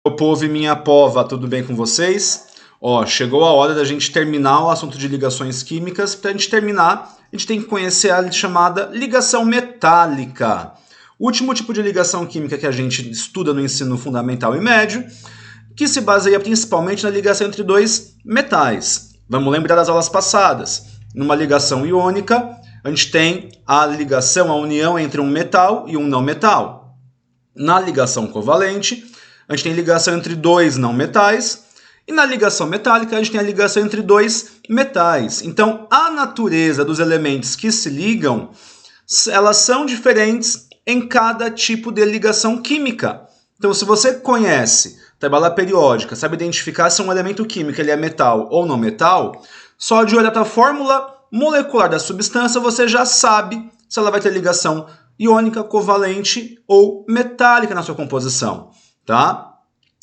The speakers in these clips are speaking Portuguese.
Meu povo e minha pova, tudo bem com vocês? Ó, chegou a hora da gente terminar o assunto de ligações químicas. Para a gente terminar, a gente tem que conhecer a chamada ligação metálica. O último tipo de ligação química que a gente estuda no ensino fundamental e médio, que se baseia principalmente na ligação entre dois metais. Vamos lembrar das aulas passadas. Numa ligação iônica, a gente tem a ligação, a união entre um metal e um não metal. Na ligação covalente, a gente tem ligação entre dois não metais, e na ligação metálica a gente tem a ligação entre dois metais. Então, a natureza dos elementos que se ligam, elas são diferentes em cada tipo de ligação química. Então, se você conhece tabela periódica, sabe identificar se um elemento químico ele é metal ou não metal, só de olhar para a fórmula molecular da substância, você já sabe se ela vai ter ligação iônica, covalente ou metálica na sua composição. Tá?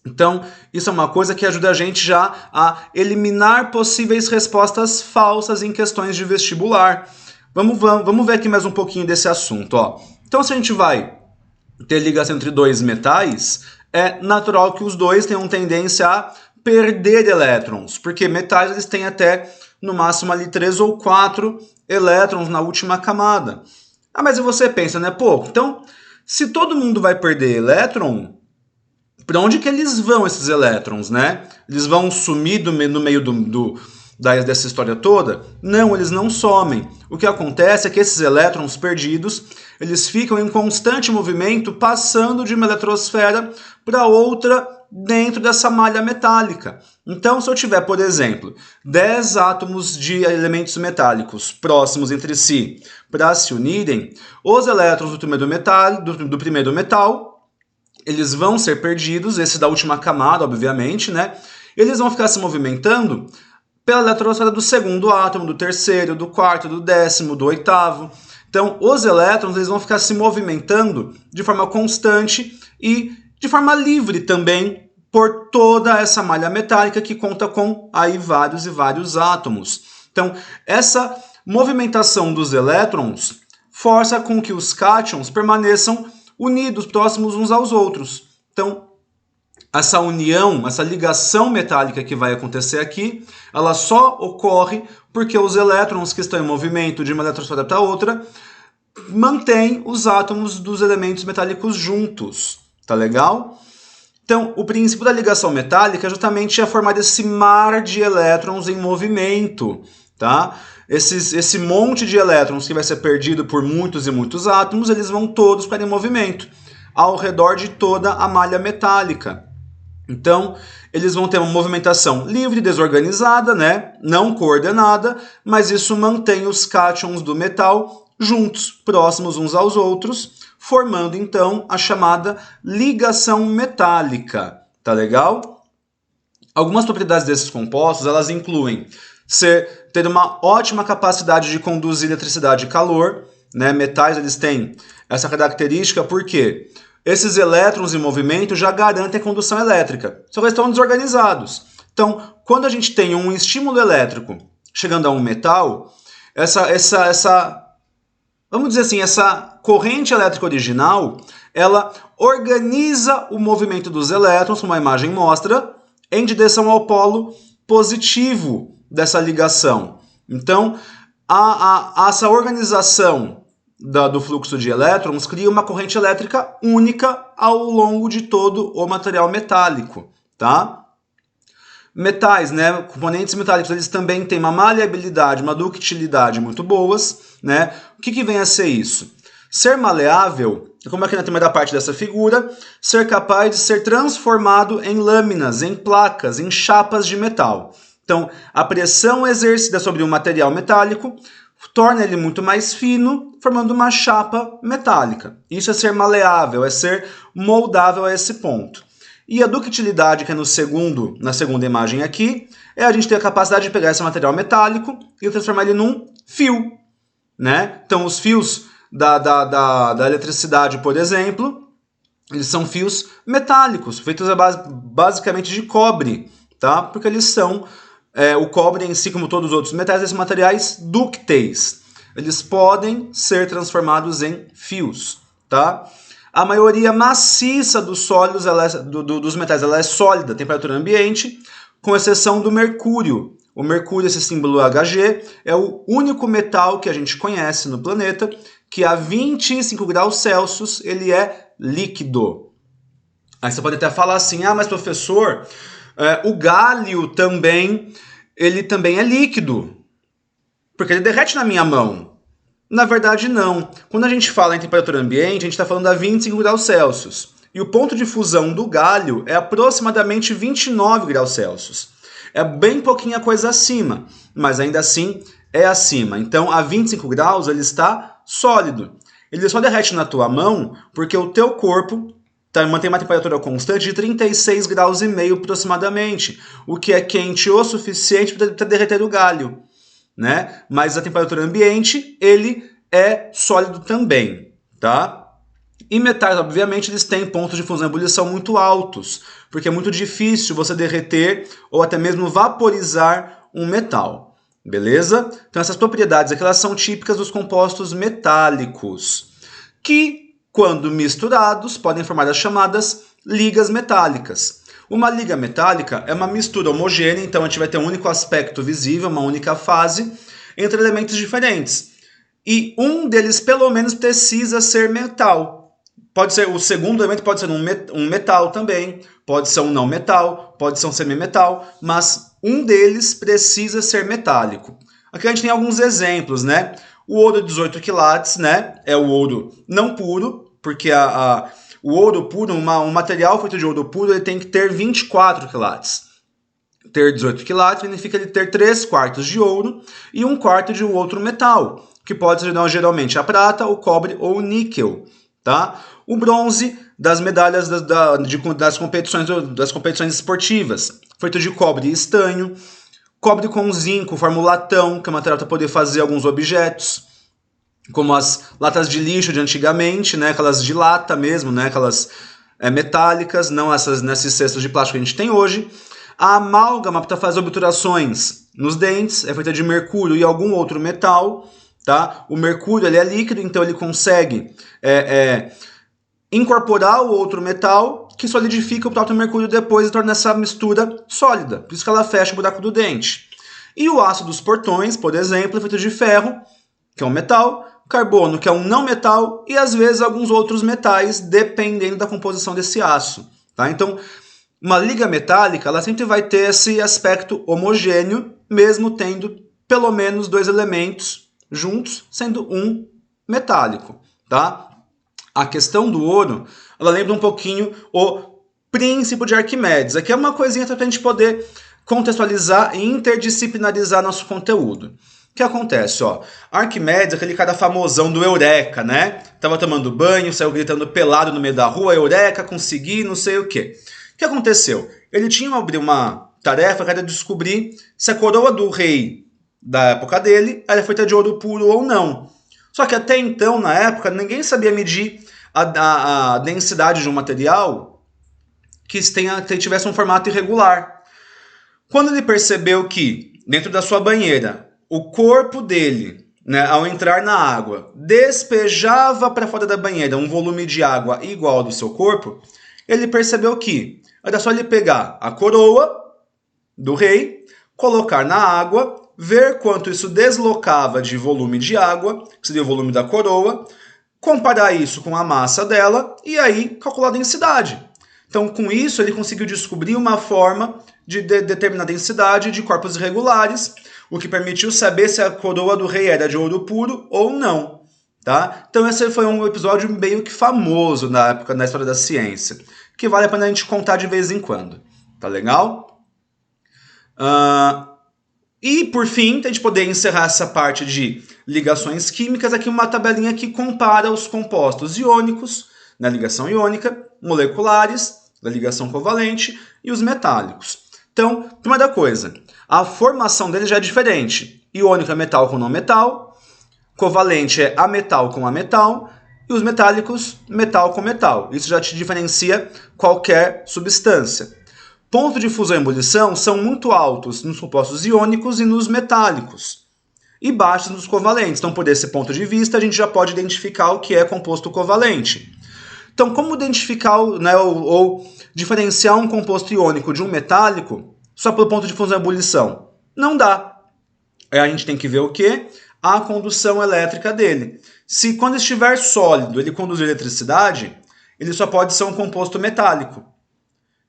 Então, isso é uma coisa que ajuda a gente já a eliminar possíveis respostas falsas em questões de vestibular. Vamos ver aqui mais um pouquinho desse assunto. Ó. Então, se a gente vai ter ligação entre dois metais, é natural que os dois tenham tendência a perder elétrons, porque metais eles têm até, no máximo, ali 3 ou 4 elétrons na última camada. Ah, mas você pensa, né? Pô, então, se todo mundo vai perder elétron, para onde que eles vão, esses elétrons, né? Eles vão sumir no meio dessa história toda? Não, eles não somem. O que acontece é que esses elétrons perdidos, eles ficam em constante movimento, passando de uma eletrosfera para outra dentro dessa malha metálica. Então, se eu tiver, por exemplo, 10 átomos de elementos metálicos próximos entre si para se unirem, os elétrons do primeiro metal eles vão ser perdidos, esse da última camada, obviamente, né? Eles vão ficar se movimentando pela eletrosfera do segundo átomo, do terceiro, do quarto, do décimo, do oitavo. Então, os elétrons eles vão ficar se movimentando de forma constante e de forma livre também por toda essa malha metálica que conta com aí vários e vários átomos. Então, essa movimentação dos elétrons força com que os cátions permaneçam unidos, próximos uns aos outros. Então, essa união, essa ligação metálica que vai acontecer aqui, ela só ocorre porque os elétrons que estão em movimento de uma eletrosfera para outra mantêm os átomos dos elementos metálicos juntos. Tá legal? Então, o princípio da ligação metálica é justamente formar esse mar de elétrons em movimento, tá? Esse monte de elétrons que vai ser perdido por muitos e muitos átomos, eles vão todos ficar em movimento ao redor de toda a malha metálica. Então, eles vão ter uma movimentação livre, desorganizada, né? Não coordenada, mas isso mantém os cátions do metal juntos, próximos uns aos outros, formando então a chamada ligação metálica. Tá legal? Algumas propriedades desses compostos, elas incluem ter uma ótima capacidade de conduzir eletricidade e calor, né? Metais eles têm essa característica porque esses elétrons em movimento já garantem a condução elétrica, só que eles estão desorganizados. Então, quando a gente tem um estímulo elétrico chegando a um metal, vamos dizer assim, essa corrente elétrica original, ela organiza o movimento dos elétrons, como a imagem mostra, em direção ao polo positivo dessa ligação. Então, essa organização do fluxo de elétrons cria uma corrente elétrica única ao longo de todo o material metálico, tá? Metais, né? Componentes metálicos, eles também têm uma maleabilidade, uma ductilidade muito boas, né? O que vem a ser isso? Ser maleável, como aqui na primeira parte dessa figura, ser capaz de ser transformado em lâminas, em placas, em chapas de metal. Então, a pressão exercida sobre um material metálico torna ele muito mais fino, formando uma chapa metálica. Isso é ser maleável, é ser moldável a esse ponto. E a ductilidade, que é na segunda imagem aqui, é a gente ter a capacidade de pegar esse material metálico e transformar ele num fio, né? Então, os fios da eletricidade, por exemplo, eles são fios metálicos, feitos basicamente de cobre, tá? Porque eles são, o cobre em si, como todos os outros metais, são materiais dúcteis. Eles podem ser transformados em fios, tá? A maioria maciça dos sólidos, dos metais, ela é sólida, temperatura ambiente, com exceção do mercúrio. O mercúrio, esse símbolo Hg, é o único metal que a gente conhece no planeta que a 25 graus Celsius ele é líquido. Aí você pode até falar assim, mas professor, o galho também, ele também é líquido, porque ele derrete na minha mão. Na verdade, não. Quando a gente fala em temperatura ambiente, a gente está falando a 25 graus Celsius. E o ponto de fusão do galho é aproximadamente 29 graus Celsius. É bem pouquinha coisa acima, mas ainda assim é acima. Então, a 25 graus ele está sólido. Ele só derrete na tua mão porque o teu corpo mantém uma temperatura constante de 36 graus e meio aproximadamente, o que é quente o suficiente para derreter o galho. Né? Mas a temperatura ambiente, ele é sólido também, tá? E metais, obviamente, eles têm pontos de fusão e ebulição muito altos, porque é muito difícil você derreter ou até mesmo vaporizar um metal, beleza? Então essas propriedades aqui, elas são típicas dos compostos metálicos, que, quando misturados, podem formar as chamadas ligas metálicas. Uma liga metálica é uma mistura homogênea, então a gente vai ter um único aspecto visível, uma única fase, entre elementos diferentes. E um deles, pelo menos, precisa ser metal. Pode ser, o segundo elemento pode ser um metal também, pode ser um não metal, pode ser um semimetal, mas um deles precisa ser metálico. Aqui a gente tem alguns exemplos, né? O ouro de 18 quilates, né? É o ouro não puro, porque o ouro puro, um material feito de ouro puro, ele tem que ter 24 quilates. Ter 18 quilates significa ele ter 3/4 de ouro e 1/4 de um outro metal, que pode ser geralmente a prata, o cobre ou o níquel. Tá? O bronze das medalhas das competições esportivas, feito de cobre e estanho. Cobre com zinco, forma o latão, que é material para poder fazer alguns objetos, como as latas de lixo de antigamente, né? Aquelas de lata mesmo, né? Aquelas metálicas, não nesses cestos de plástico que a gente tem hoje. A amálgama para fazer obturações nos dentes é feita de mercúrio e algum outro metal. Tá? O mercúrio ele é líquido, então ele consegue incorporar o outro metal que solidifica o próprio mercúrio depois e torna essa mistura sólida. Por isso que ela fecha o buraco do dente. E o aço dos portões, por exemplo, é feito de ferro, que é um metal, carbono, que é um não metal, e às vezes alguns outros metais, dependendo da composição desse aço. Tá? Então, uma liga metálica ela sempre vai ter esse aspecto homogêneo, mesmo tendo pelo menos dois elementos juntos, sendo um metálico. Tá? A questão do ouro, ela lembra um pouquinho o princípio de Arquimedes. Aqui é uma coisinha para a gente poder contextualizar e interdisciplinarizar nosso conteúdo. O que acontece? Arquimedes, aquele cara famosão do Eureka, né? Tava tomando banho, saiu gritando pelado no meio da rua, Eureka, consegui, não sei o quê. O que aconteceu? Ele tinha uma tarefa que era descobrir se a coroa do rei da época dele era feita de ouro puro ou não. Só que até então, na época, ninguém sabia medir a densidade de um material que tivesse um formato irregular. Quando ele percebeu que, dentro da sua banheira, o corpo dele, né, ao entrar na água, despejava para fora da banheira um volume de água igual ao do seu corpo, ele percebeu que era só ele pegar a coroa do rei, colocar na água, ver quanto isso deslocava de volume de água, que seria o volume da coroa, comparar isso com a massa dela e aí calcular a densidade. Então, com isso, ele conseguiu descobrir uma forma de determinar a densidade de corpos irregulares, o que permitiu saber se a coroa do rei era de ouro puro ou não. Tá? Então, esse foi um episódio meio que famoso na época, na história da ciência, que vale a pena a gente contar de vez em quando. Tá legal? E, por fim, para a gente poder encerrar essa parte de ligações químicas, aqui uma tabelinha que compara os compostos iônicos, na ligação iônica, moleculares, da ligação covalente, e os metálicos. Então, primeira coisa, a formação deles já é diferente. Iônico é metal com não metal, covalente é ametal com ametal, e os metálicos, metal com metal. Isso já te diferencia qualquer substância. Pontos de fusão e ebulição são muito altos nos compostos iônicos e nos metálicos, e baixos nos covalentes. Então, por esse ponto de vista, a gente já pode identificar o que é composto covalente. Então, como identificar né, ou diferenciar um composto iônico de um metálico só pelo ponto de fusão e ebulição? Não dá. Aí a gente tem que ver o quê? A condução elétrica dele. Se quando estiver sólido ele conduzir eletricidade, ele só pode ser um composto metálico.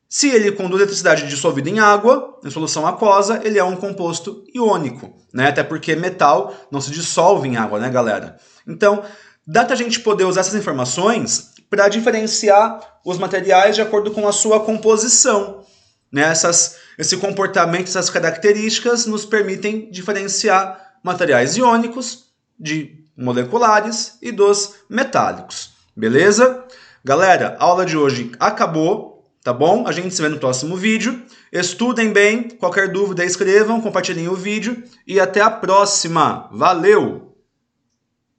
Se ele conduz eletricidade dissolvida em água, em solução aquosa, ele é um composto iônico, né? Até porque metal não se dissolve em água, né, galera? Então, dá pra gente poder usar essas informações para diferenciar os materiais de acordo com a sua composição. Né? Esse comportamento, essas características nos permitem diferenciar materiais iônicos de moleculares e dos metálicos. Beleza? Galera, a aula de hoje acabou. Tá bom? A gente se vê no próximo vídeo. Estudem bem. Qualquer dúvida, escrevam, compartilhem o vídeo. E até a próxima. Valeu!